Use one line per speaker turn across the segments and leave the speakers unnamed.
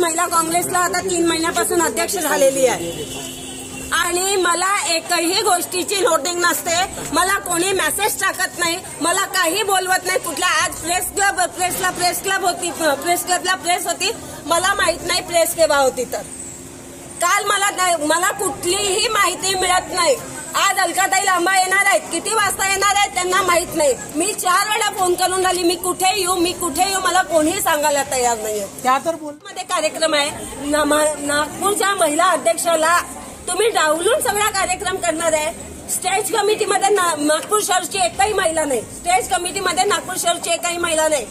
महिला काँग्रेसला आता 3 महिन्यापासून अध्यक्ष झालेली आहे आणि मला एकही गोष्टीची नोटिंग नसते. मला कोणी मेसेज टाकत नाही, मला काही बोलवत नाही. कुठल्या आज प्रेस क्लब होती, प्रेस क्लबला प्रेस होती, मला माहित नाही प्रेस केव्हा होती. तर काल मला कुठलीही माहिती मिळत नाही. आज अलकाताई लांबा येणार आहेत, किती वाजता येणार आहेत त्यांना माहित नाही. मी 4 वेळा फोन करून राहिली, मी कुठे येऊ, मला कोणीही सांगायला तयार नाहीये.
त्या तर
मध्ये कार्यक्रम आहे नागपूरच्या महिला अध्यक्षाला तुम्ही डावलून सगळा कार्यक्रम करणार आहे. स्टेज कमिटीमध्ये नागपूर शहरची एकही महिला नाही, स्टेज कमिटीमध्ये नागपूर शहरची एकही महिला नाही.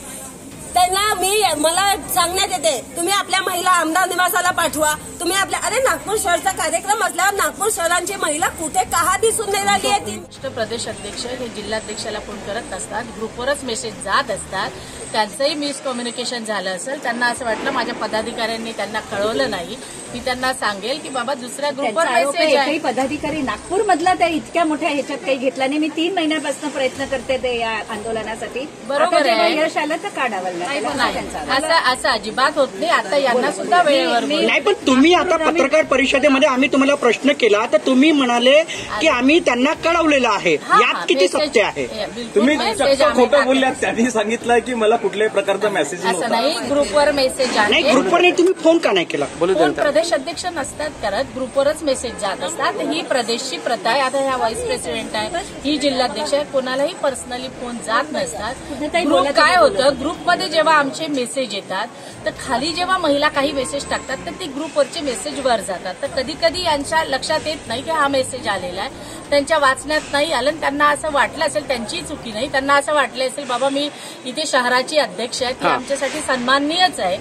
त्यांना मला सांगण्यात येते तुम्ही आपल्या महिला आमदार निवासाला पाठवा. तुम्ही अरे नागपूर शहरचा कार्यक्रम असल्यावर नागपूर शहरांची महिला कुठे का दिसून नाही राहिली आहे.
ती प्रदेश अध्यक्ष हे जिल्हाध्यक्षाला फोन करत नसतात, ग्रुपवरच मेसेज जात असतात. त्यांचंही मिसकम्युनिकेशन झालं असेल. त्यांना असं वाटलं माझ्या पदाधिकाऱ्यांनी त्यांना कळवलं नाही. मी त्यांना सांगेल की बाबा दुसऱ्या ग्रुपवर मेसेज आहे.
काही पदाधिकारी नागपूर मधला त्या इतक्या मोठ्या ह्याच्यात काही घेतला नाही. मी 3 महिन्यापासून प्रयत्न करते ते या आंदोलनासाठी.
बरोबर आहे,
यश आलं तर का डावललं
असं अजिबात होत नाही. आता यांना सुद्धा वेळेवर
नाही. पण तुम्ही आता पत्रकार परिषदेमध्ये आम्ही तुम्हाला प्रश्न केला तर तुम्ही म्हणाले की आम्ही त्यांना कळवलेलं आहे. यात किती सत्य आहे?
तुम्ही खोटं बोलल्यात. त्यांनी सांगितलं की मला कुठल्याही प्रकारचा मेसेज
असं नाही. ग्रुपवर मेसेज
नाही. ग्रुपवर नाही. तुम्ही फोन का नाही केला?
प्रदेश अध्यक्ष नसतात करत, ग्रुपवरच मेसेज जात असतात. ही प्रदेशची प्रथा आहे. आता ह्या व्हाईस प्रेसिडेंट आहे, ही जिल्हाध्यक्ष आहे, कोणालाही पर्सनली फोन जात नसतात. ग्रुप काय होतं, ग्रुपमध्ये जेव्हा आमचे मेसेज येतात तर खाली जेव्हा महिला काही मेसेज टाकतात तर ती ग्रुपवरचे मेसेज वर जातात. तर कधी कधी यांच्या लक्षात येत नाही की हा मेसेज आलेला आहे, त्यांच्या वाचण्यात नाही आलं. त्यांना असं वाटलं असेल, त्यांची चुकी नाही, त्यांना असं वाटलं असेल बाबा मी इथे शहराची अध्यक्ष आहे, ती आमच्यासाठी सन्माननीयच आहे,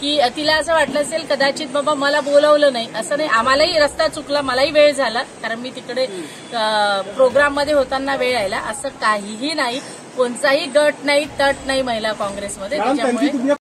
की तिला असं वाटलं असेल कदाचित बाबा मला बोलवलं नाही. असं नाही, आम्हालाही रस्ता चुकला, मलाही वेळ झाला, कारण मी तिकडे प्रोग्राममध्ये होताना वेळ यायला. असं काहीही नाही, कोणताही गट नाही, तट नाही महिला काँग्रेसमध्ये. त्याच्यामुळे